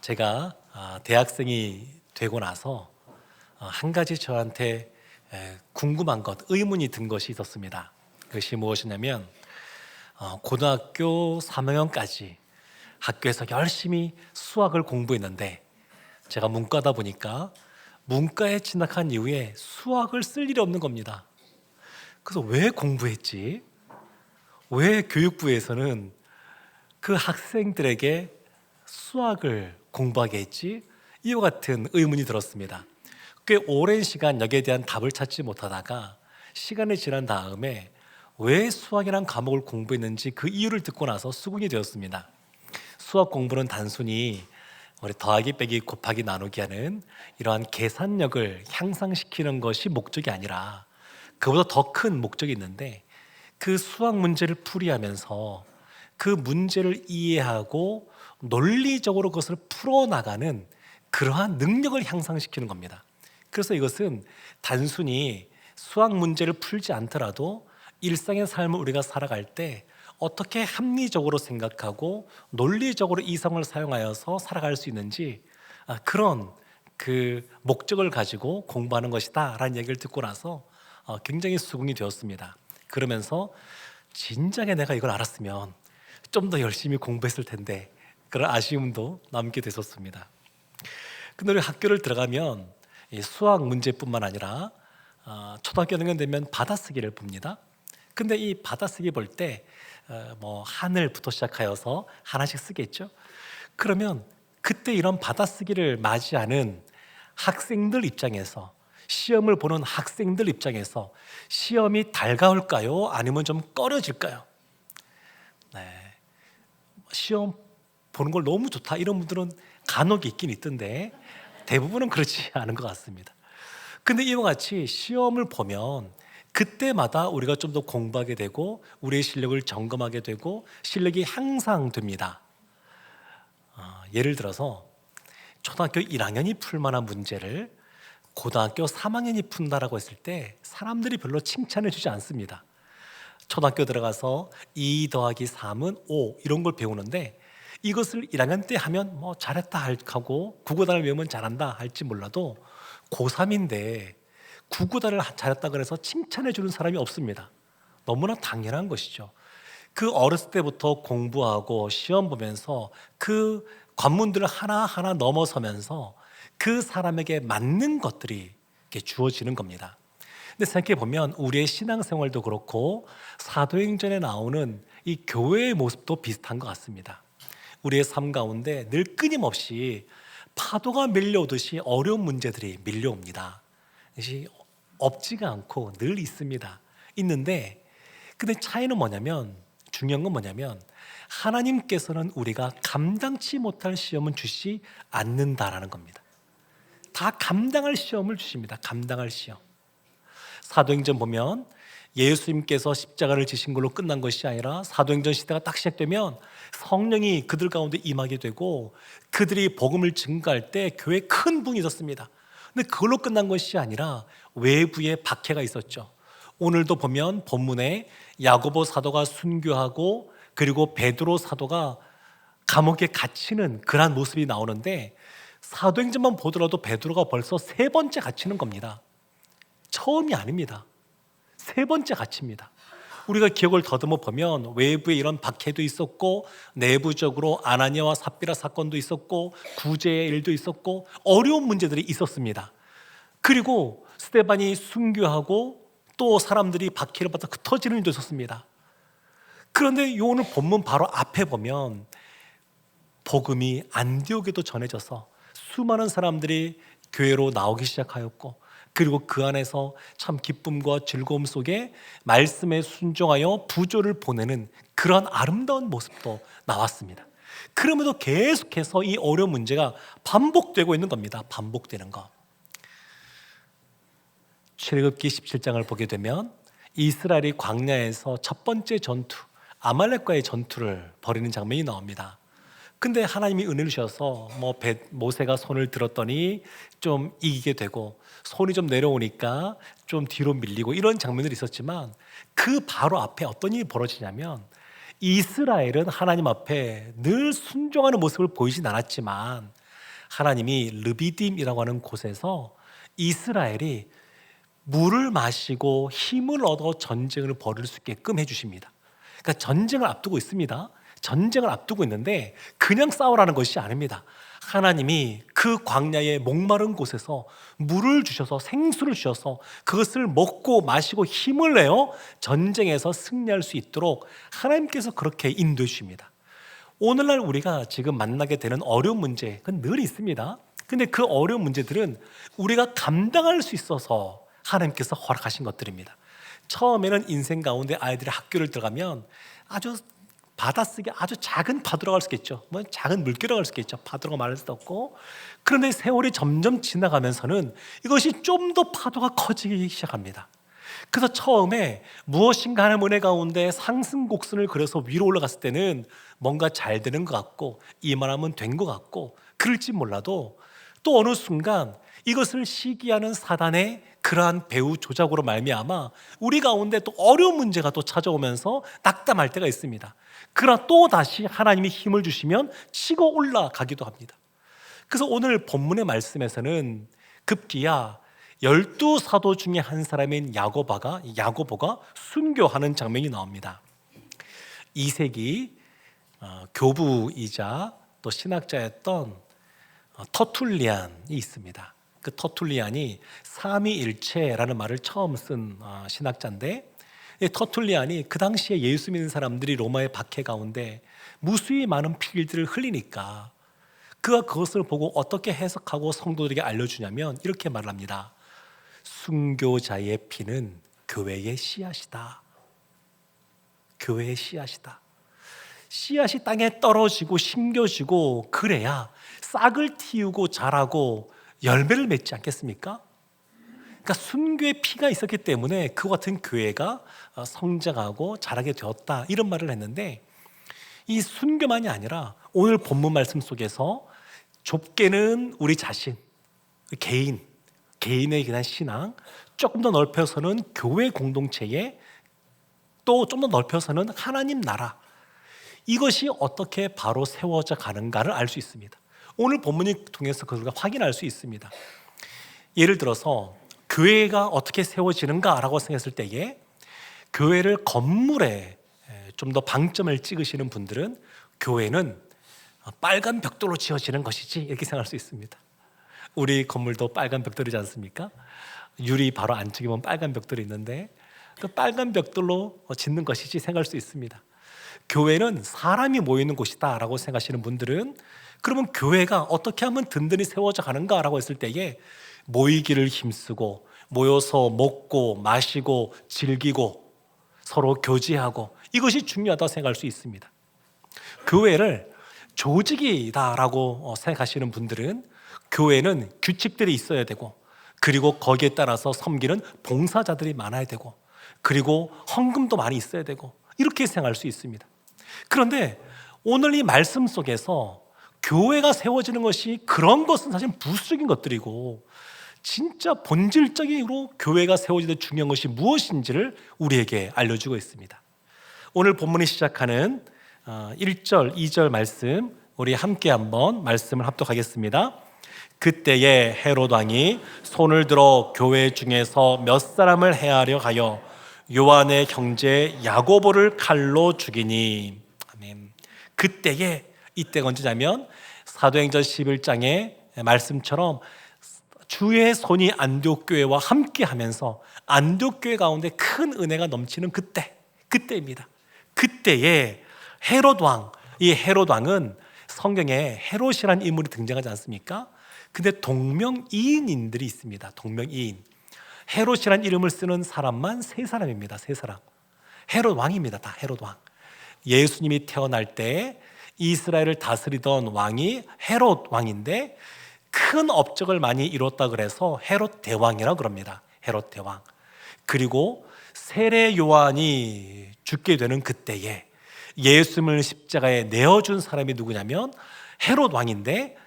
제가 대학생이 되고 나서 한 가지 저한테 궁금한 것, 의문이 든 것이 있었습니다. 그것이 무엇이냐면 고등학교 3학년까지 학교에서 열심히 수학을 공부했는데 제가 문과다 보니까 문과에 진학한 이후에 수학을 쓸 일이 없는 겁니다. 그래서 왜 공부했지? 왜 교육부에서는 그 학생들에게 수학을 공부하게 했지? 이와 같은 의문이 들었습니다. 꽤 오랜 시간 여기에 대한 답을 찾지 못하다가 시간이 지난 다음에 왜 수학이란 과목을 공부했는지 그 이유를 듣고 나서 수긍이 되었습니다. 수학 공부는 단순히 우리 더하기 빼기 곱하기 나누기 하는 이러한 계산력을 향상시키는 것이 목적이 아니라 그보다 더 큰 목적이 있는데, 그 수학 문제를 풀이하면서 그 문제를 이해하고 논리적으로 그것을 풀어나가는 그러한 능력을 향상시키는 겁니다. 그래서 이것은 단순히 수학 문제를 풀지 않더라도 일상의 삶을 우리가 살아갈 때 어떻게 합리적으로 생각하고 논리적으로 이성을 사용하여서 살아갈 수 있는지, 그런 그 목적을 가지고 공부하는 것이다 라는 얘기를 듣고 나서 굉장히 수긍이 되었습니다. 그러면서 진작에 내가 이걸 알았으면 좀 더 열심히 공부했을 텐데, 그런 아쉬움도 남게 됐었습니다. 근데 우리 학교를 들어가면 이 수학 문제뿐만 아니라 초등학교 등년 되면 받아쓰기를 봅니다. 근데 이 받아쓰기 볼 때 뭐 하늘부터 시작하여서 하나씩 쓰겠죠. 그러면 그때 이런 받아쓰기를 맞이하는 학생들 입장에서, 시험을 보는 학생들 입장에서 시험이 달가울까요? 아니면 좀 꺼려질까요? 네. 시험 보는 걸 너무 좋다 이런 분들은 간혹 있긴 있던데 대부분은 그렇지 않은 것 같습니다. 근데 이와 같이 시험을 보면 그때마다 우리가 좀 더 공부하게 되고 우리의 실력을 점검하게 되고 실력이 향상됩니다. 예를 들어서 초등학교 1학년이 풀 만한 문제를 고등학교 3학년이 푼다라고 했을 때 사람들이 별로 칭찬해 주지 않습니다. 초등학교 들어가서 2 더하기 3은 5 이런 걸 배우는데, 이것을 1학년 때 하면 뭐 잘했다 하고 구구단을 외우면 잘한다 할지 몰라도 고3인데 구구단을 잘했다 그래서 칭찬해 주는 사람이 없습니다. 너무나 당연한 것이죠. 그 어렸을 때부터 공부하고 시험 보면서 그 관문들을 하나하나 넘어서면서 그 사람에게 맞는 것들이 이렇게 주어지는 겁니다. 근데 생각해 보면 우리의 신앙생활도 그렇고 사도행전에 나오는 이 교회의 모습도 비슷한 것 같습니다. 우리의 삶 가운데 늘 끊임없이 파도가 밀려오듯이 어려운 문제들이 밀려옵니다. 이것이 없지가 않고 늘 있습니다. 있는데, 근데 차이는 뭐냐면, 중요한 건 뭐냐면 하나님께서는 우리가 감당치 못할 시험은 주시 않는다라는 겁니다. 다 감당할 시험을 주십니다. 감당할 시험. 사도행전 보면 예수님께서 십자가를 지신 걸로 끝난 것이 아니라 사도행전 시대가 딱 시작되면 성령이 그들 가운데 임하게 되고 그들이 복음을 증거할 때 교회에 큰 부흥이 있었습니다. 근데 그걸로 끝난 것이 아니라 외부에 박해가 있었죠. 오늘도 보면 본문에 야고보 사도가 순교하고 그리고 베드로 사도가 감옥에 갇히는 그러한 모습이 나오는데, 사도행전만 보더라도 베드로가 벌써 3번째 갇히는 겁니다. 처음이 아닙니다. 3번째 갇힙니다. 우리가 기억을 더듬어 보면 외부에 이런 박해도 있었고 내부적으로 아나니아와 삽비라 사건도 있었고 구제의 일도 있었고 어려운 문제들이 있었습니다. 그리고 스데반이 순교하고 또 사람들이 박해를 받아 흩어지는 일도 있었습니다. 그런데 오늘 본문 바로 앞에 보면 복음이 안디옥에도 전해져서 수많은 사람들이 교회로 나오기 시작하였고, 그리고 그 안에서 참 기쁨과 즐거움 속에 말씀에 순종하여 부조를 보내는 그런 아름다운 모습도 나왔습니다. 그럼에도 계속해서 이 어려운 문제가 반복되고 있는 겁니다. 반복되는 거. 출애굽기 17장을 보게 되면 이스라엘이 광야에서 첫 번째 전투, 아말렉과의 전투를 벌이는 장면이 나옵니다. 근데 하나님이 은혜를 주셔서 모세가 손을 들었더니 좀 이기게 되고 손이 좀 내려오니까 좀 뒤로 밀리고 이런 장면들이 있었지만, 그 바로 앞에 어떤 일이 벌어지냐면 이스라엘은 하나님 앞에 늘 순종하는 모습을 보이진 않았지만 하나님이 르비딤이라고 하는 곳에서 이스라엘이 물을 마시고 힘을 얻어 전쟁을 벌일 수 있게끔 해주십니다. 그러니까 전쟁을 앞두고 있습니다. 전쟁을 앞두고 있는데 그냥 싸우라는 것이 아닙니다. 하나님이 그 광야의 목마른 곳에서 물을 주셔서 생수를 주셔서 그것을 먹고 마시고 힘을 내어 전쟁에서 승리할 수 있도록 하나님께서 그렇게 인도해 주십니다. 오늘날 우리가 지금 만나게 되는 어려운 문제, 그건 늘 있습니다. 근데 그 어려운 문제들은 우리가 감당할 수 있어서 하나님께서 허락하신 것들입니다. 처음에는 인생 가운데 아이들이 학교를 들어가면 아주 받아쓰기 아주 작은 파도라고 할 수 있겠죠. 뭐 작은 물결이라고 할 수 있겠죠. 파도라고 말할 수도 없고. 그런데 세월이 점점 지나가면서는 이것이 좀 더 파도가 커지기 시작합니다. 그래서 처음에 무엇인가 하는 은혜 가운데 상승곡선을 그려서 위로 올라갔을 때는 뭔가 잘 되는 것 같고 이만하면 된 것 같고 그럴지 몰라도 또 어느 순간 이것을 시기하는 사단의 그러한 배후 조작으로 말미암아 우리 가운데 또 어려운 문제가 또 찾아오면서 낙담할 때가 있습니다. 그러나 또 다시 하나님이 힘을 주시면 치고 올라가기도 합니다. 그래서 오늘 본문의 말씀에서는 급기야 12사도 중에 한 사람인 야고보가 순교하는 장면이 나옵니다. 2세기 교부이자 또 신학자였던 터툴리안이 있습니다. 그 터툴리안이 삼위일체라는 말을 처음 쓴 신학자인데, 터툴리안이 그 당시에 예수 믿는 사람들이 로마의 박해 가운데 무수히 많은 피들을 흘리니까 그가 그것을 보고 어떻게 해석하고 성도들에게 알려주냐면 이렇게 말합니다. 순교자의 피는 교회의 씨앗이다. 교회의 씨앗이다. 씨앗이 땅에 떨어지고 심겨지고 그래야 싹을 틔우고 자라고 열매를 맺지 않겠습니까? 그러니까 순교의 피가 있었기 때문에 그 같은 교회가 성장하고 자라게 되었다, 이런 말을 했는데, 이 순교만이 아니라 오늘 본문 말씀 속에서 좁게는 우리 자신, 개인에 대한 신앙, 조금 더 넓혀서는 교회 공동체에, 또 좀 더 넓혀서는 하나님 나라, 이것이 어떻게 바로 세워져 가는가를 알 수 있습니다. 오늘 본문을 통해서 그걸 확인할 수 있습니다. 예를 들어서 교회가 어떻게 세워지는가라고 생각했을 때에 교회를 건물에 좀 더 방점을 찍으시는 분들은 교회는 빨간 벽돌로 지어지는 것이지, 이렇게 생각할 수 있습니다. 우리 건물도 빨간 벽돌이지 않습니까? 유리 바로 안쪽에 보면 빨간 벽돌이 있는데 그 빨간 벽돌로 짓는 것이지 생각할 수 있습니다. 교회는 사람이 모이는 곳이다 라고 생각하시는 분들은 그러면 교회가 어떻게 하면 든든히 세워져 가는가 라고 했을 때에 모이기를 힘쓰고 모여서 먹고 마시고 즐기고 서로 교제하고, 이것이 중요하다고 생각할 수 있습니다. 교회를 조직이다 라고 생각하시는 분들은 교회는 규칙들이 있어야 되고, 그리고 거기에 따라서 섬기는 봉사자들이 많아야 되고, 그리고 헌금도 많이 있어야 되고, 이렇게 생각할 수 있습니다. 그런데 오늘 이 말씀 속에서 교회가 세워지는 것이, 그런 것은 사실 부수적인 것들이고 진짜 본질적으로 교회가 세워지는 중요한 것이 무엇인지를 우리에게 알려주고 있습니다. 오늘 본문이 시작하는 1절, 2절 말씀, 우리 함께 한번 말씀을 합독하겠습니다. 그때에 헤롯 왕이 손을 들어 교회 중에서 몇 사람을 해하려 하여 요한의 형제 야고보를 칼로 죽이니. 아멘. 그때에, 이때가 언제냐면 사도행전 11장의 말씀처럼 주의 손이 안디옥 교회와 함께 하면서 안디옥 교회 가운데 큰 은혜가 넘치는 그때입니다. 그때에 헤롯 왕, 이 헤롯 왕은 성경에 헤롯이라는 인물이 등장하지 않습니까? 근데 동명이인들이 있습니다. 동명이인. 헤롯이라는 이름을 쓰는 사람만 3사람입니다. 3사람. 헤롯 왕입니다. 다 헤롯 왕. 예수님이 태어날 때 이스라엘을 다스리던 왕이 헤롯 왕인데 큰 업적을 많이 이뤘다 그래서 헤롯 대왕이라고 그럽니다. 헤롯 대왕. 그리고 세례 요한이 죽게 되는 그때에 예수님을 십자가에 내어준 사람이 누구냐면 헤롯 왕인데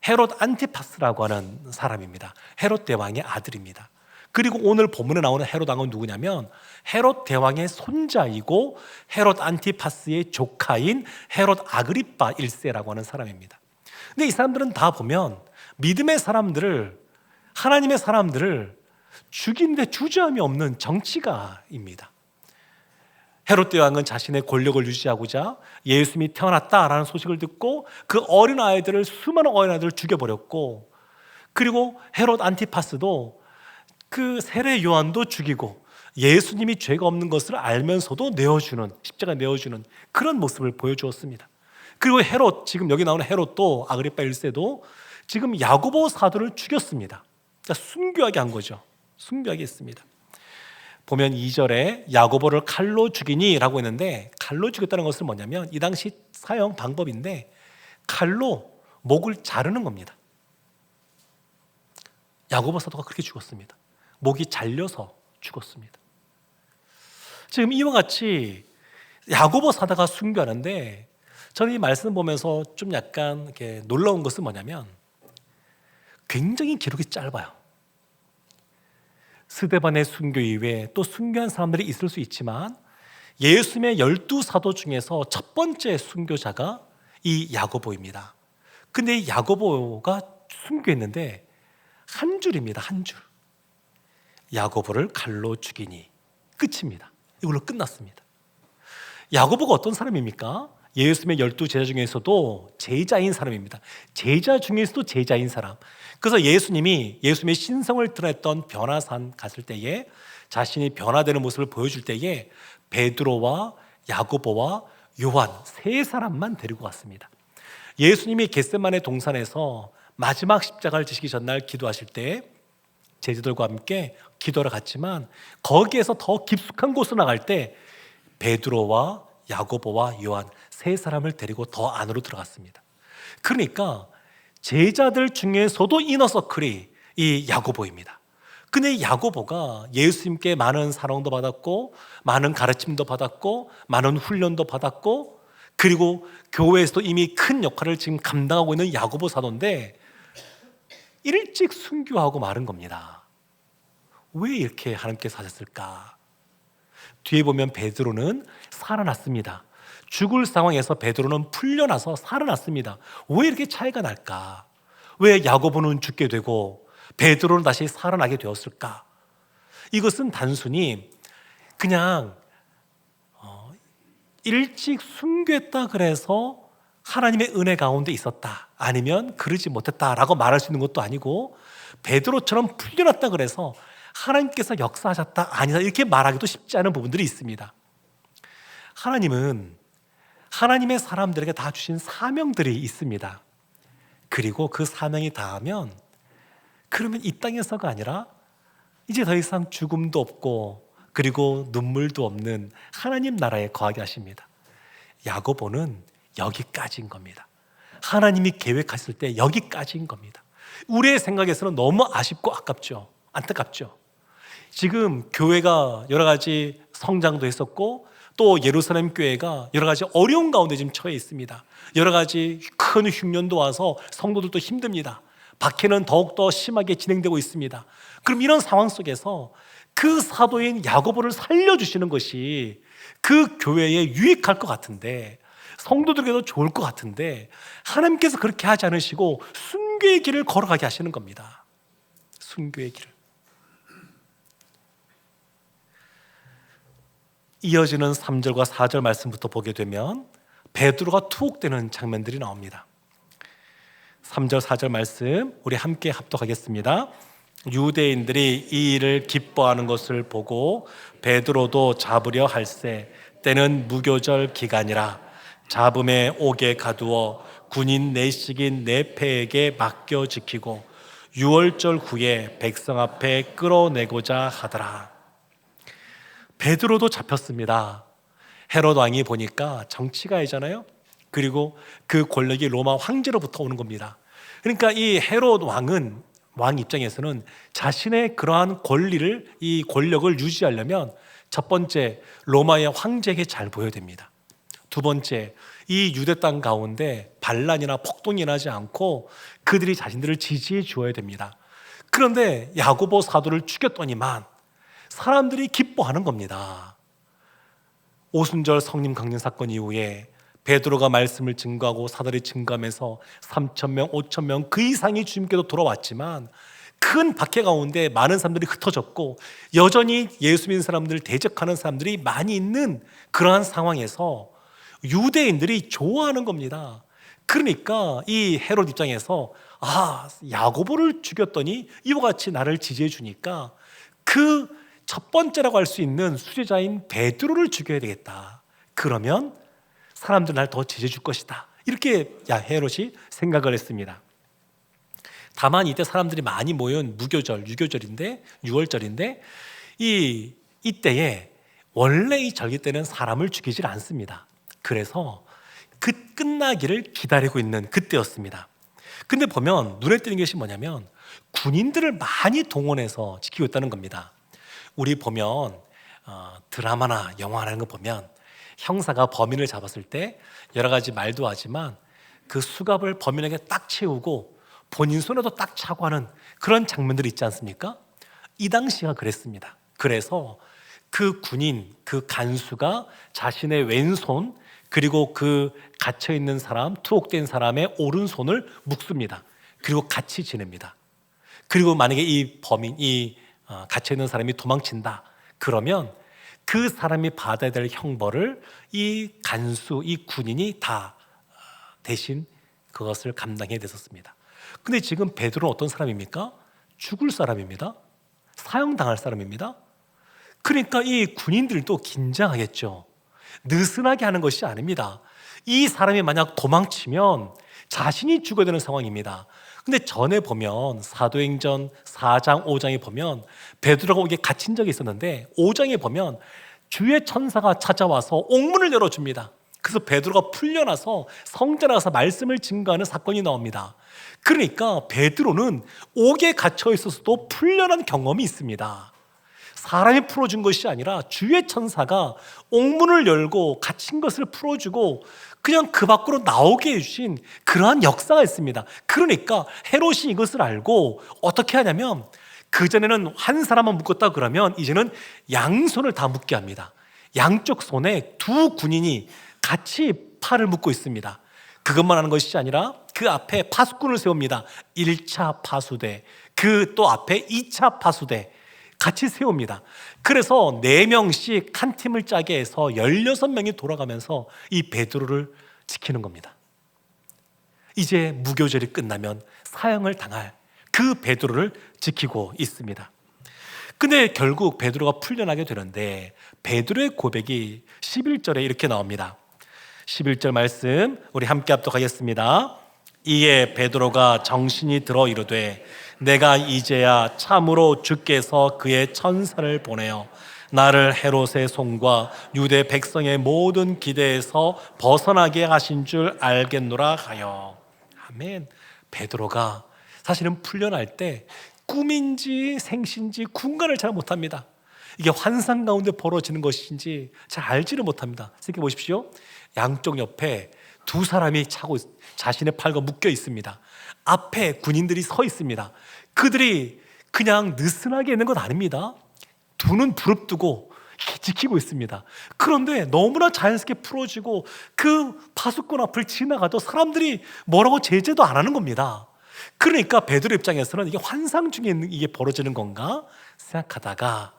헤롯 안티파스라고 하는 사람입니다. 헤롯 대왕의 아들입니다. 그리고 오늘 본문에 나오는 헤롯 왕은 누구냐면 헤롯 대왕의 손자이고 헤롯 안티파스의 조카인 헤롯 아그리파 1세라고 하는 사람입니다. 근데 이 사람들은 다 보면 믿음의 사람들을, 하나님의 사람들을 죽이는데 주저함이 없는 정치가입니다. 헤롯 대왕은 자신의 권력을 유지하고자 예수님이 태어났다라는 소식을 듣고 그 어린아이들을, 수많은 어린아이들을 죽여버렸고, 그리고 헤롯 안티파스도 그 세례 요한도 죽이고 예수님이 죄가 없는 것을 알면서도 내어주는, 십자가 내어주는 그런 모습을 보여주었습니다. 그리고 헤롯, 지금 여기 나오는 헤롯도, 아그리파 1세도 지금 야고보 사도를 죽였습니다. 그러니까 순교하게 한 거죠. 순교하게 했습니다. 보면 2절에 야고보를 칼로 죽이니 라고 했는데, 칼로 죽였다는 것은 뭐냐면 이 당시 사용 방법인데 칼로 목을 자르는 겁니다. 야고보 사도가 그렇게 죽었습니다. 목이 잘려서 죽었습니다. 지금 이와 같이 야고보 사도가 순교하는데, 저는 이 말씀을 보면서 좀 약간 이렇게 놀라운 것은 뭐냐면 굉장히 기록이 짧아요. 스데반의 순교 이후에 또 순교한 사람들이 있을 수 있지만 예수님의 12사도 중에서 첫 번째 순교자가 이 야고보입니다. 근데 이 야고보가 순교했는데 한 줄입니다. 한 줄. 야고보를 칼로 죽이니, 끝입니다. 이걸로 끝났습니다. 야고보가 어떤 사람입니까? 예수님의 12제자 중에서도 제자인 사람입니다. 제자 중에서도 제자인 사람. 그래서 예수님의 신성을 드러냈던 변화산 갔을 때에, 자신이 변화되는 모습을 보여줄 때에 베드로와 야고보와 요한 세 사람만 데리고 갔습니다. 예수님이 겟세마네 동산에서 마지막 십자가를 지시기 전날 기도하실 때 제자들과 함께 기도하러 갔지만, 거기에서 더 깊숙한 곳으로 나갈 때 베드로와 야고보와 요한 세 사람을 데리고 더 안으로 들어갔습니다. 그러니까 제자들 중에서도 이너서클이 이 야고보입니다. 근데 야고보가 예수님께 많은 사랑도 받았고, 많은 가르침도 받았고, 많은 훈련도 받았고, 그리고 교회에서도 이미 큰 역할을 지금 감당하고 있는 야고보 사도인데 일찍 순교하고 마른 겁니다. 왜 이렇게 하나님께서 하셨을까? 뒤에 보면 베드로는 살아났습니다. 죽을 상황에서 베드로는 풀려나서 살아났습니다. 왜 이렇게 차이가 날까? 왜 야고보는 죽게 되고 베드로는 다시 살아나게 되었을까? 이것은 단순히 그냥 일찍 순교했다 그래서 하나님의 은혜 가운데 있었다, 아니면 그러지 못했다라고 말할 수 있는 것도 아니고, 베드로처럼 풀려났다 그래서 하나님께서 역사하셨다, 아니다, 이렇게 말하기도 쉽지 않은 부분들이 있습니다. 하나님은 하나님의 사람들에게 다 주신 사명들이 있습니다. 그리고 그 사명이 닿으면, 그러면 이 땅에서가 아니라 이제 더 이상 죽음도 없고 그리고 눈물도 없는 하나님 나라에 거하게 하십니다. 야고보는 여기까지인 겁니다. 하나님이 계획하실 때 여기까지인 겁니다. 우리의 생각에서는 너무 아쉽고 아깝죠. 안타깝죠. 지금 교회가 여러 가지 성장도 했었고, 또 예루살렘 교회가 여러 가지 어려운 가운데 지금 처해 있습니다. 여러 가지 큰 흉년도 와서 성도들도 힘듭니다. 박해는 더욱더 심하게 진행되고 있습니다. 그럼 이런 상황 속에서 그 사도인 야고보를 살려주시는 것이 그 교회에 유익할 것 같은데, 성도들에게도 좋을 것 같은데, 하나님께서 그렇게 하지 않으시고 순교의 길을 걸어가게 하시는 겁니다. 순교의 길을. 이어지는 3절과 4절 말씀부터 보게 되면 베드로가 투옥되는 장면들이 나옵니다. 3절 4절 말씀 우리 함께 합독하겠습니다. 유대인들이 이 일을 기뻐하는 것을 보고 베드로도 잡으려 할세, 때는 무교절 기간이라 잡음에 옥에 가두어 군인 내식인 네 패에게 맡겨 지키고 유월절 후에 백성 앞에 끌어내고자 하더라. 베드로도 잡혔습니다. 헤롯 왕이 보니까 정치가이잖아요. 그리고 그 권력이 로마 황제로부터 오는 겁니다. 그러니까 이 헤롯 왕은, 왕 입장에서는 자신의 그러한 권리를, 이 권력을 유지하려면 첫 번째, 로마의 황제에게 잘 보여야 됩니다. 두 번째, 이 유대 땅 가운데 반란이나 폭동이 나지 않고 그들이 자신들을 지지해 주어야 됩니다. 그런데 야고보 사도를 죽였더니만 사람들이 기뻐하는 겁니다. 오순절 성림 강림 사건 이후에 베드로가 말씀을 증거하고 사도들이 증거하면서 3,000명, 5,000명 그 이상이 주님께로 돌아왔지만 큰 박해 가운데 많은 사람들이 흩어졌고 여전히 예수 믿는 사람들을 대적하는 사람들이 많이 있는 그러한 상황에서 유대인들이 좋아하는 겁니다. 그러니까 이 헤롯 입장에서 야고보를 죽였더니 이와 같이 나를 지지해 주니까 그 첫 번째라고 할 수 있는 수제자인 베드로를 죽여야 되겠다. 그러면 사람들 날 더 지지해 줄 것이다. 이렇게 헤롯이 생각을 했습니다. 다만 이때 사람들이 많이 모인 무교절, 유교절인데 6월절인데 이때에 원래 이 절기 때는 사람을 죽이질 않습니다. 그래서 그 끝나기를 기다리고 있는 그때였습니다. 근데 보면 눈에 띄는 것이 뭐냐면 군인들을 많이 동원해서 지키고 있다는 겁니다. 우리 보면 드라마나 영화라는 거 보면 형사가 범인을 잡았을 때 여러 가지 말도 하지만 그 수갑을 범인에게 딱 채우고 본인 손에도 딱 차고 하는 그런 장면들이 있지 않습니까? 이 당시가 그랬습니다. 그래서 그 군인, 그 간수가 자신의 왼손 그리고 그 갇혀있는 사람, 투옥된 사람의 오른손을 묶습니다. 그리고 같이 지냅니다. 그리고 만약에 이 범인, 갇혀있는 사람이 도망친다 그러면 그 사람이 받아야 될 형벌을 이 간수, 이 군인이 다 대신 그것을 감당해야 됐었습니다. 근데 지금 베드로는 어떤 사람입니까? 죽을 사람입니다. 사형당할 사람입니다. 그러니까 이 군인들도 긴장하겠죠. 느슨하게 하는 것이 아닙니다. 이 사람이 만약 도망치면 자신이 죽어야 되는 상황입니다. 근데 전에 보면 사도행전 4장, 5장에 보면 베드로가 거기에 갇힌 적이 있었는데 5장에 보면 주의 천사가 찾아와서 옥문을 열어줍니다. 그래서 베드로가 풀려나서 성전에 가서 말씀을 증거하는 사건이 나옵니다. 그러니까 베드로는 옥에 갇혀 있어서도 풀려난 경험이 있습니다. 사람이 풀어준 것이 아니라 주의 천사가 옥문을 열고 갇힌 것을 풀어주고 그냥 그 밖으로 나오게 해주신 그러한 역사가 있습니다. 그러니까 헤롯이 이것을 알고 어떻게 하냐면 그전에는 한 사람만 묶었다 그러면 이제는 양손을 다 묶게 합니다. 양쪽 손에 두 군인이 같이 팔을 묶고 있습니다. 그것만 하는 것이 아니라 그 앞에 파수꾼을 세웁니다. 1차 파수대, 그 또 앞에 2차 파수대 같이 세웁니다. 그래서 4명씩 한 팀을 짜게 해서 16명이 돌아가면서 이 베드로를 지키는 겁니다. 이제 무교절이 끝나면 사형을 당할 그 베드로를 지키고 있습니다. 근데 결국 베드로가 풀려나게 되는데 베드로의 고백이 11절에 이렇게 나옵니다. 11절 말씀 우리 함께 합독하겠습니다. 이에 베드로가 정신이 들어 이르되 내가 이제야 참으로 주께서 그의 천사를 보내어 나를 헤롯의 손과 유대 백성의 모든 기대에서 벗어나게 하신 줄 알겠노라 하여. 아멘. 베드로가 사실은 풀려날 때 꿈인지 생신지 군간을 잘 못합니다. 이게 환상 가운데 벌어지는 것인지 잘 알지를 못합니다. 생각해 보십시오. 양쪽 옆에 두 사람이 차고 자신의 팔과 묶여 있습니다. 앞에 군인들이 서 있습니다. 그들이 그냥 느슨하게 있는 건 아닙니다. 두 눈 부릅뜨고 지키고 있습니다. 그런데 너무나 자연스럽게 풀어지고 그 파수꾼 앞을 지나가도 사람들이 뭐라고 제재도 안 하는 겁니다. 그러니까 베드로 입장에서는 이게 환상 중에 이게 벌어지는 건가 생각하다가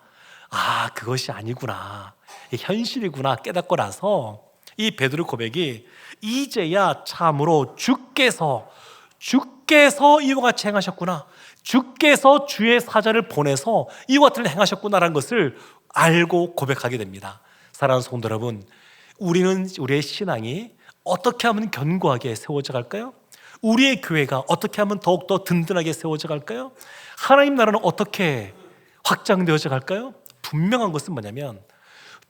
그것이 아니구나, 이게 현실이구나 깨닫고 나서 이 베드로 고백이 이제야 참으로 주께서 이와 같이 행하셨구나, 주께서 주의 사자를 보내서 이와 같은 일을 행하셨구나라는 것을 알고 고백하게 됩니다. 사랑하는 성도 여러분, 우리의 신앙이 어떻게 하면 견고하게 세워져 갈까요? 우리의 교회가 어떻게 하면 더욱더 든든하게 세워져 갈까요? 하나님 나라는 어떻게 확장되어져 갈까요? 분명한 것은 뭐냐면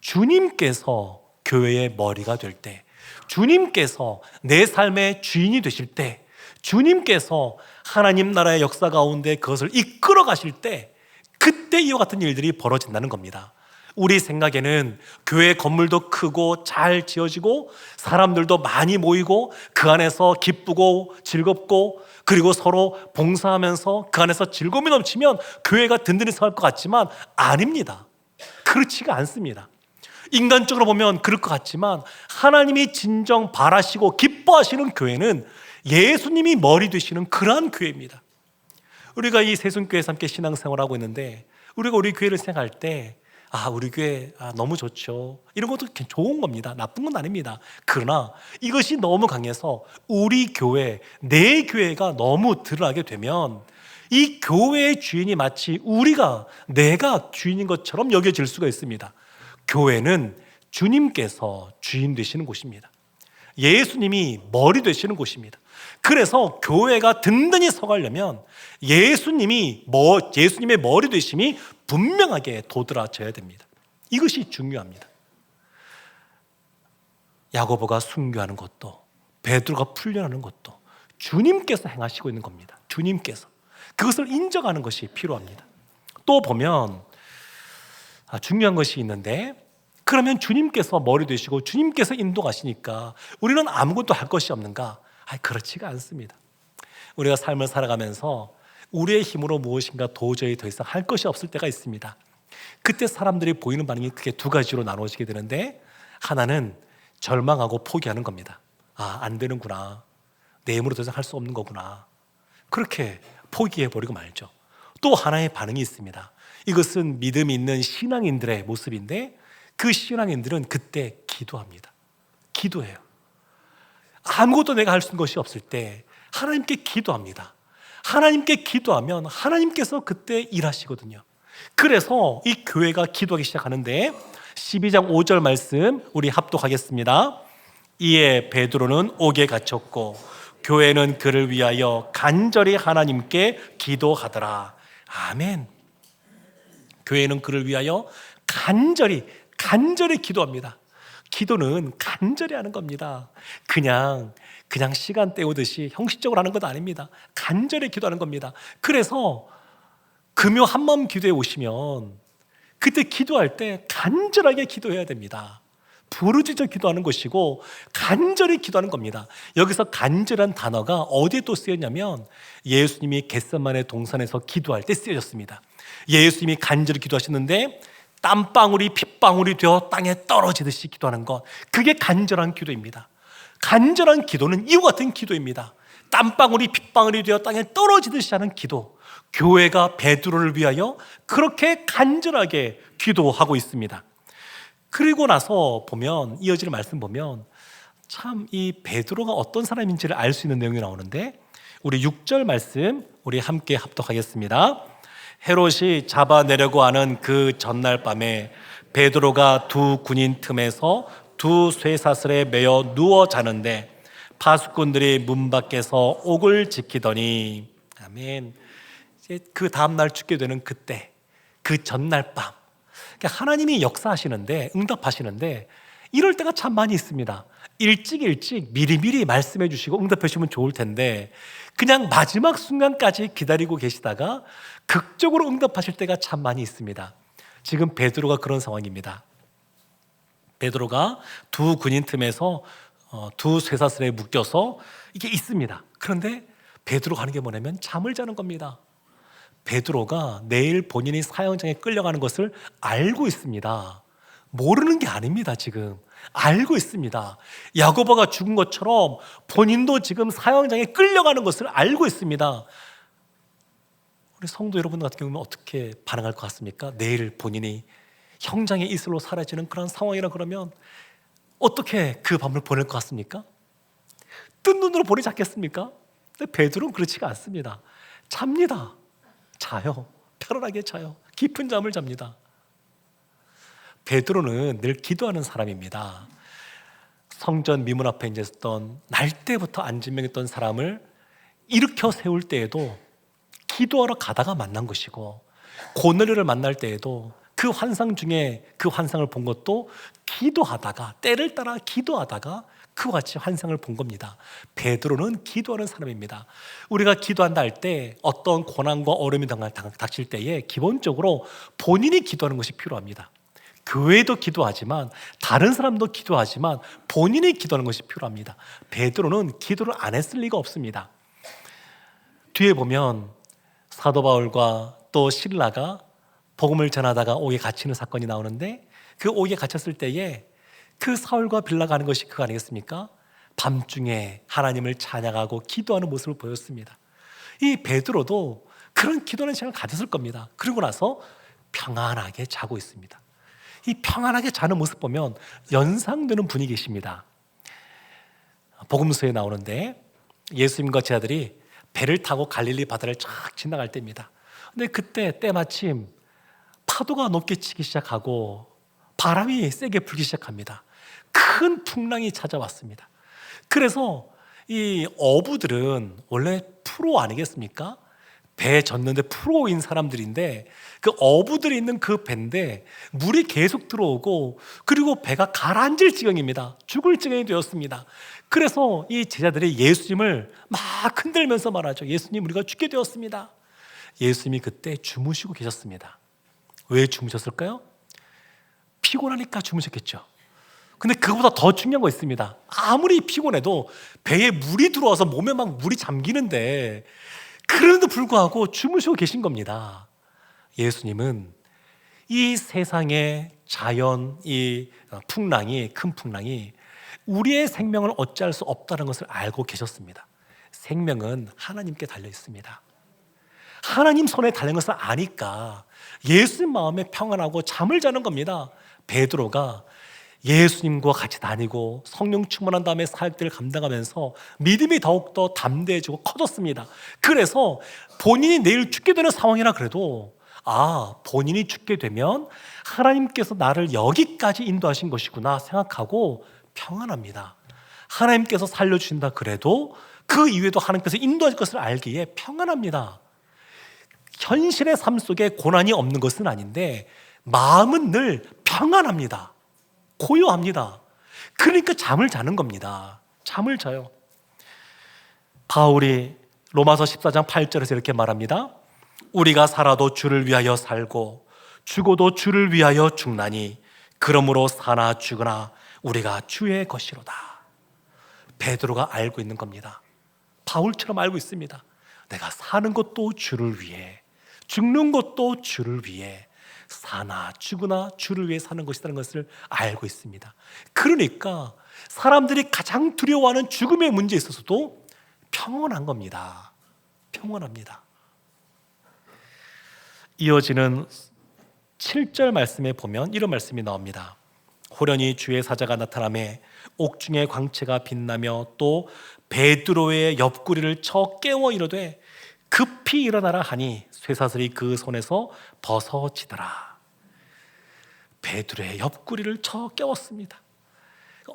주님께서 교회의 머리가 될 때, 주님께서 내 삶의 주인이 되실 때, 주님께서 하나님 나라의 역사 가운데 그것을 이끌어 가실 때, 그때 이와 같은 일들이 벌어진다는 겁니다. 우리 생각에는 교회 건물도 크고 잘 지어지고 사람들도 많이 모이고 그 안에서 기쁘고 즐겁고 그리고 서로 봉사하면서 그 안에서 즐거움이 넘치면 교회가 든든히 설 것 같지만 아닙니다. 그렇지가 않습니다. 인간적으로 보면 그럴 것 같지만 하나님이 진정 바라시고 기뻐하시는 교회는 예수님이 머리 되시는 그러한 교회입니다. 우리가 이 세순교회에서 함께 신앙생활하고 있는데 우리가 우리 교회를 생각할 때 우리 교회 너무 좋죠. 이런 것도 좋은 겁니다. 나쁜 건 아닙니다. 그러나 이것이 너무 강해서 우리 교회, 내 교회가 너무 드러나게 되면 이 교회의 주인이 마치 내가 주인인 것처럼 여겨질 수가 있습니다. 교회는 주님께서 주인 되시는 곳입니다. 예수님이 머리 되시는 곳입니다. 그래서 교회가 든든히 서가려면 예수님의 머리 되심이 분명하게 도드라져야 됩니다. 이것이 중요합니다. 야고보가 순교하는 것도 베드로가 풀려나는 것도 주님께서 행하시고 있는 겁니다. 주님께서 그것을 인정하는 것이 필요합니다. 또 보면 중요한 것이 있는데 그러면 주님께서 머리 되시고 주님께서 인도하시니까 우리는 아무것도 할 것이 없는가? 그렇지가 않습니다. 우리가 삶을 살아가면서 우리의 힘으로 무엇인가 도저히 더 이상 할 것이 없을 때가 있습니다. 그때 사람들이 보이는 반응이 크게 두 가지로 나눠지게 되는데 하나는 절망하고 포기하는 겁니다. 안 되는구나. 내 힘으로 더 이상 할 수 없는 거구나. 그렇게 포기해버리고 말죠. 또 하나의 반응이 있습니다. 이것은 믿음이 있는 신앙인들의 모습인데 그 신앙인들은 그때 기도합니다. 기도해요. 아무것도 내가 할 수 있는 것이 없을 때 하나님께 기도합니다. 하나님께 기도하면 하나님께서 그때 일하시거든요. 그래서 이 교회가 기도하기 시작하는데 12장 5절 말씀 우리 합독하겠습니다. 이에 베드로는 옥에 갇혔고 교회는 그를 위하여 간절히 하나님께 기도하더라. 아멘. 교회는 그를 위하여 간절히 기도합니다. 기도는 간절히 하는 겁니다. 그냥 시간 때우듯이 형식적으로 하는 것도 아닙니다. 간절히 기도하는 겁니다. 그래서 금요 한마음 기도에 오시면 그때 기도할 때 간절하게 기도해야 됩니다. 부르짖어 기도하는 것이고 간절히 기도하는 겁니다. 여기서 간절한 단어가 어디에 또 쓰였냐면 예수님이 겟세마네 동산에서 기도할 때 쓰여졌습니다. 예수님이 간절히 기도하셨는데 땀방울이 핏방울이 되어 땅에 떨어지듯이 기도하는 것, 그게 간절한 기도입니다. 간절한 기도는 이와 같은 기도입니다. 땀방울이 핏방울이 되어 땅에 떨어지듯이 하는 기도, 교회가 베드로를 위하여 그렇게 간절하게 기도하고 있습니다. 그리고 나서 보면 이어지는 말씀 보면 참 이 베드로가 어떤 사람인지를 알 수 있는 내용이 나오는데 우리 6절 말씀 우리 함께 합독하겠습니다. 헤롯이 잡아내려고 하는 그 전날 밤에 베드로가 두 군인 틈에서 두 쇠사슬에 매여 누워 자는데 파수꾼들이 문 밖에서 옥을 지키더니 아멘. 이제 그 다음날 죽게 되는 그때 그 전날 밤 하나님이 역사하시는데 응답하시는데 이럴 때가 참 많이 있습니다. 일찍 미리미리 말씀해 주시고 응답해 주시면 좋을 텐데 그냥 마지막 순간까지 기다리고 계시다가 극적으로 응답하실 때가 참 많이 있습니다. 지금 베드로가 그런 상황입니다. 베드로가 두 군인 틈에서 두 쇠사슬에 묶여서 이게 있습니다. 그런데 베드로가 하는 게 뭐냐면 잠을 자는 겁니다. 베드로가 내일 본인이 사형장에 끌려가는 것을 알고 있습니다. 모르는 게 아닙니다. 지금 알고 있습니다. 야고보가 죽은 것처럼 본인도 지금 사형장에 끌려가는 것을 알고 있습니다. 우리 성도 여러분 같은 경우는 어떻게 반응할 것 같습니까? 내일 본인이 형장의 이슬로 사라지는 그런 상황이라 그러면 어떻게 그 밤을 보낼 것 같습니까? 뜬 눈으로 보내지 않겠습니까? 근데 베드로는 그렇지가 않습니다. 잡니다. 자요. 편안하게 자요. 깊은 잠을 잡니다. 베드로는 늘 기도하는 사람입니다. 성전 미문 앞에 이제 있었던 날 때부터 안진병했던 사람을 일으켜 세울 때에도 기도하러 가다가 만난 것이고 고넬료를 만날 때에도 그 환상 중에 그 환상을 본 것도 기도하다가 때를 따라 기도하다가 그와 같이 환상을 본 겁니다. 베드로는 기도하는 사람입니다. 우리가 기도한다 할 때 어떤 고난과 어려움이 닥칠 때에 기본적으로 본인이 기도하는 것이 필요합니다. 교회도 기도하지만 다른 사람도 기도하지만 본인이 기도하는 것이 필요합니다. 베드로는 기도를 안 했을 리가 없습니다. 뒤에 보면 사도 바울과 또 실라가 복음을 전하다가 옥에 갇히는 사건이 나오는데, 그 옥에 갇혔을 때에 그 사울과 빌라가 하는 것이 그거 아니겠습니까? 밤중에 하나님을 찬양하고 기도하는 모습을 보였습니다. 이 베드로도 그런 기도하는 시간을 가졌을 겁니다. 그러고 나서 평안하게 자고 있습니다. 이 평안하게 자는 모습 보면 연상되는 분이 계십니다. 복음서에 나오는데 예수님과 제자들이 배를 타고 갈릴리 바다를 쫙 지나갈 때입니다. 근데 그때 때마침 파도가 높게 치기 시작하고 바람이 세게 불기 시작합니다. 큰 풍랑이 찾아왔습니다. 그래서 이 어부들은 원래 프로 아니겠습니까? 배 젓는데 프로인 사람들인데, 그 어부들이 있는 그 배인데 물이 계속 들어오고, 그리고 배가 가라앉을 지경입니다. 죽을 지경이 되었습니다. 그래서 이 제자들이 예수님을 막 흔들면서 말하죠. 예수님, 우리가 죽게 되었습니다. 예수님이 그때 주무시고 계셨습니다. 왜 주무셨을까요? 피곤하니까 주무셨겠죠. 근데 그거보다 더 중요한 거 있습니다. 아무리 피곤해도 배에 물이 들어와서 몸에 막 물이 잠기는데, 그런데도 불구하고 주무시고 계신 겁니다. 예수님은 이 세상의 자연, 이 풍랑이, 큰 풍랑이 우리의 생명을 어찌할 수 없다는 것을 알고 계셨습니다. 생명은 하나님께 달려 있습니다. 하나님 손에 달린 것을 아니까 예수님 마음에 평안하고 잠을 자는 겁니다. 베드로가 예수님과 같이 다니고 성령 충만한 다음에 사역들을 감당하면서 믿음이 더욱더 담대해지고 커졌습니다. 그래서 본인이 내일 죽게 되는 상황이라 그래도, 본인이 죽게 되면 하나님께서 나를 여기까지 인도하신 것이구나 생각하고 평안합니다. 하나님께서 살려주신다 그래도 그 이외에도 하나님께서 인도하실 것을 알기에 평안합니다. 현실의 삶 속에 고난이 없는 것은 아닌데 마음은 늘 평안합니다. 고요합니다. 그러니까 잠을 자는 겁니다. 잠을 자요. 바울이 로마서 14장 8절에서 이렇게 말합니다. 우리가 살아도 주를 위하여 살고 죽어도 주를 위하여 죽나니 그러므로 사나 죽으나 우리가 주의 것이로다. 베드로가 알고 있는 겁니다. 바울처럼 알고 있습니다. 내가 사는 것도 주를 위해, 죽는 것도 주를 위해, 사나 죽으나 주를 위해 사는 것이라는 것을 알고 있습니다. 그러니까 사람들이 가장 두려워하는 죽음의 문제에 있어서도 평온한 겁니다. 평온합니다. 이어지는 7절 말씀에 보면 이런 말씀이 나옵니다. 호련히 주의 사자가 나타나매 옥중의 광채가 빛나며 또 베드로의 옆구리를 쳐 깨워 이르되 급히 일어나라 하니 쇠사슬이 그 손에서 벗어지더라. 베드로의 옆구리를 쳐 깨웠습니다.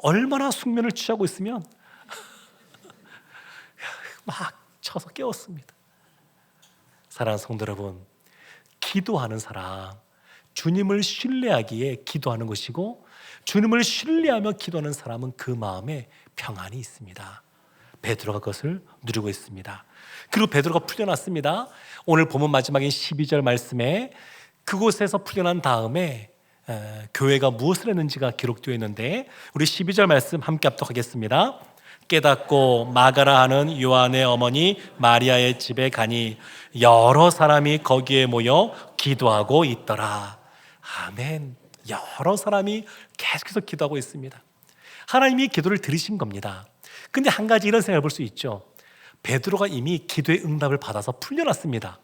얼마나 숙면을 취하고 있으면 막 쳐서 깨웠습니다. 사랑하는 성도 여러분, 기도하는 사람, 주님을 신뢰하기에 기도하는 것이고, 주님을 신뢰하며 기도하는 사람은 그 마음에 평안이 있습니다. 베드로가 그것을 누리고 있습니다. 그리고 베드로가 풀려났습니다. 오늘 본문 마지막인 12절 말씀에 그곳에서 풀려난 다음에 교회가 무엇을 했는지가 기록되어 있는데, 우리 12절 말씀 함께 합독하겠습니다. 깨닫고 마가라 하는 요한의 어머니 마리아의 집에 가니 여러 사람이 거기에 모여 기도하고 있더라. 아멘. 여러 사람이 계속해서 기도하고 있습니다. 하나님이 기도를 들으신 겁니다. 근데 한 가지 이런 생각을 볼 수 있죠. 베드로가 이미 기도의 응답을 받아서 풀려났습니다.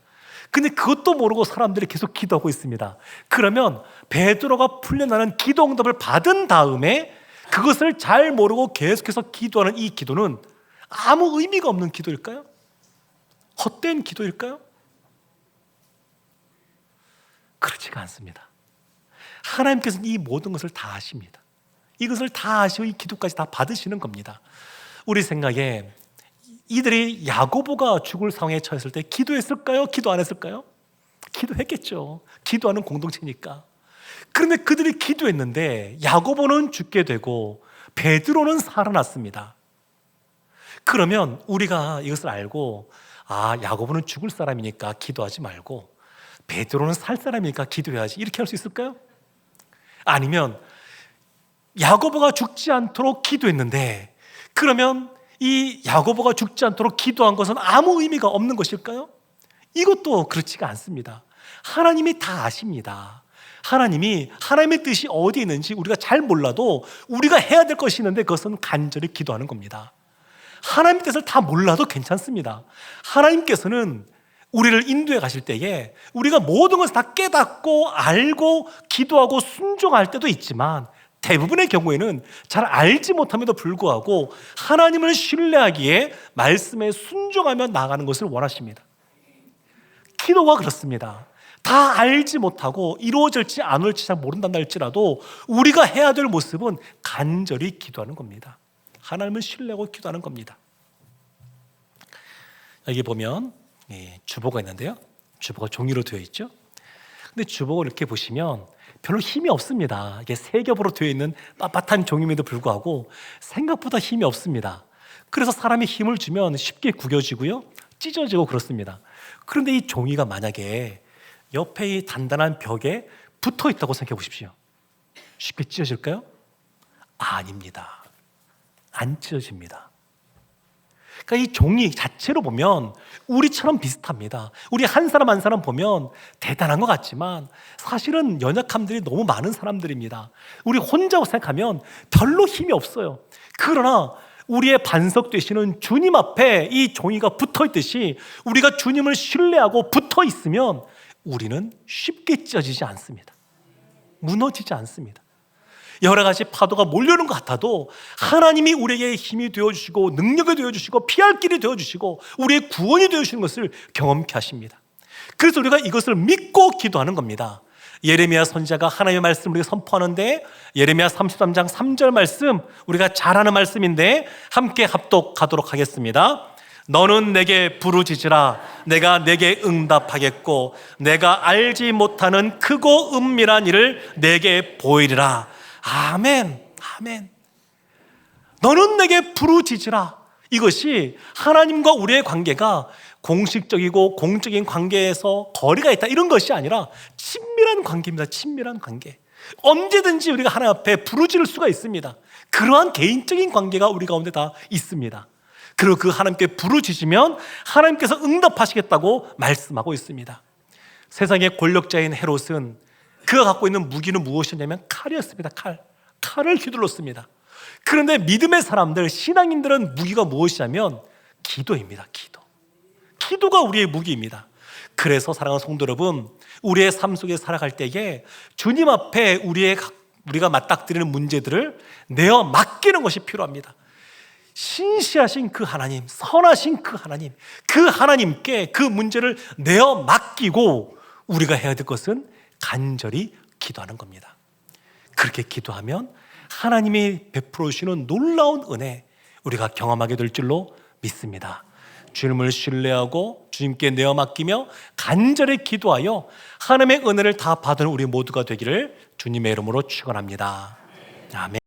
근데 그것도 모르고 사람들이 계속 기도하고 있습니다. 그러면 베드로가 풀려나는 기도 응답을 받은 다음에 그것을 잘 모르고 계속해서 기도하는 이 기도는 아무 의미가 없는 기도일까요? 헛된 기도일까요? 그렇지가 않습니다. 하나님께서는 이 모든 것을 다 아십니다. 이것을 다 아시고 이 기도까지 다 받으시는 겁니다. 우리 생각에 이들이 야고보가 죽을 상황에 처했을 때 기도했을까요? 기도 안 했을까요? 기도했겠죠. 기도하는 공동체니까. 그런데 그들이 기도했는데 야고보는 죽게 되고 베드로는 살아났습니다. 그러면 우리가 이것을 알고, 야고보는 죽을 사람이니까 기도하지 말고 베드로는 살 사람이니까 기도해야지, 이렇게 할 수 있을까요? 아니면 야고보가 죽지 않도록 기도했는데 그러면 이 야고보가 죽지 않도록 기도한 것은 아무 의미가 없는 것일까요? 이것도 그렇지가 않습니다. 하나님이 다 아십니다. 하나님의 뜻이 어디에 있는지 우리가 잘 몰라도 우리가 해야 될 것이 있는데 그것은 간절히 기도하는 겁니다. 하나님의 뜻을 다 몰라도 괜찮습니다. 하나님께서는 우리를 인도해 가실 때에 우리가 모든 것을 다 깨닫고 알고 기도하고 순종할 때도 있지만 대부분의 경우에는 잘 알지 못함에도 불구하고 하나님을 신뢰하기에 말씀에 순종하며 나아가는 것을 원하십니다. 기도가 그렇습니다. 다 알지 못하고 이루어질지 안 올지 잘 모른단다 할지라도 우리가 해야 될 모습은 간절히 기도하는 겁니다. 하나님을 신뢰하고 기도하는 겁니다. 여기 보면 주보가 있는데요. 주보가 종이로 되어 있죠. 근데 주보를 이렇게 보시면 별로 힘이 없습니다. 이게 세 겹으로 되어 있는 빳빳한 종임에도 불구하고 생각보다 힘이 없습니다. 그래서 사람이 힘을 주면 쉽게 구겨지고요, 찢어지고 그렇습니다. 그런데 이 종이가 만약에 옆에 이 단단한 벽에 붙어 있다고 생각해 보십시오. 쉽게 찢어질까요? 아닙니다. 안 찢어집니다. 그러니까 이 종이 자체로 보면 우리처럼 비슷합니다. 우리 한 사람 한 사람 보면 대단한 것 같지만 사실은 연약함들이 너무 많은 사람들입니다. 우리 혼자고 생각하면 별로 힘이 없어요. 그러나 우리의 반석 되시는 주님 앞에 이 종이가 붙어 있듯이 우리가 주님을 신뢰하고 붙어 있으면 우리는 쉽게 찢어지지 않습니다. 무너지지 않습니다. 여러 가지 파도가 몰려오는 것 같아도 하나님이 우리에게 힘이 되어주시고 능력이 되어주시고 피할 길이 되어주시고 우리의 구원이 되어주시는 것을 경험케 하십니다. 그래서 우리가 이것을 믿고 기도하는 겁니다. 예레미야 선지자가 하나님의 말씀을 우리가 선포하는데 예레미야 33장 3절 말씀, 우리가 잘 아는 말씀인데 함께 합독하도록 하겠습니다. 너는 내게 부르짖으라. 내가 내게 응답하겠고 내가 알지 못하는 크고 은밀한 일을 내게 보이리라. 아멘, 아멘. 너는 내게 부르짖으라. 이것이 하나님과 우리의 관계가 공식적이고 공적인 관계에서 거리가 있다 이런 것이 아니라 친밀한 관계입니다. 친밀한 관계. 언제든지 우리가 하나님 앞에 부르짖을 수가 있습니다. 그러한 개인적인 관계가 우리 가운데 다 있습니다. 그리고 그 하나님께 부르짖으면 하나님께서 응답하시겠다고 말씀하고 있습니다. 세상의 권력자인 헤롯은 그가 갖고 있는 무기는 무엇이냐면 칼이었습니다. 칼을 휘둘렀습니다. 그런데 믿음의 사람들, 신앙인들은 무기가 무엇이냐면 기도입니다. 기도가 우리의 무기입니다. 그래서 사랑하는 성도 여러분, 우리의 삶 속에 살아갈 때에 주님 앞에 우리가 맞닥뜨리는 문제들을 내어 맡기는 것이 필요합니다. 신실하신 그 하나님, 선하신 그 하나님, 그 하나님께 그 문제를 내어 맡기고 우리가 해야 될 것은 간절히 기도하는 겁니다. 그렇게 기도하면 하나님이 베풀어 주시는 놀라운 은혜 우리가 경험하게 될 줄로 믿습니다. 주님을 신뢰하고 주님께 내어 맡기며 간절히 기도하여 하나님의 은혜를 다 받은 우리 모두가 되기를 주님의 이름으로 축원합니다. 아멘.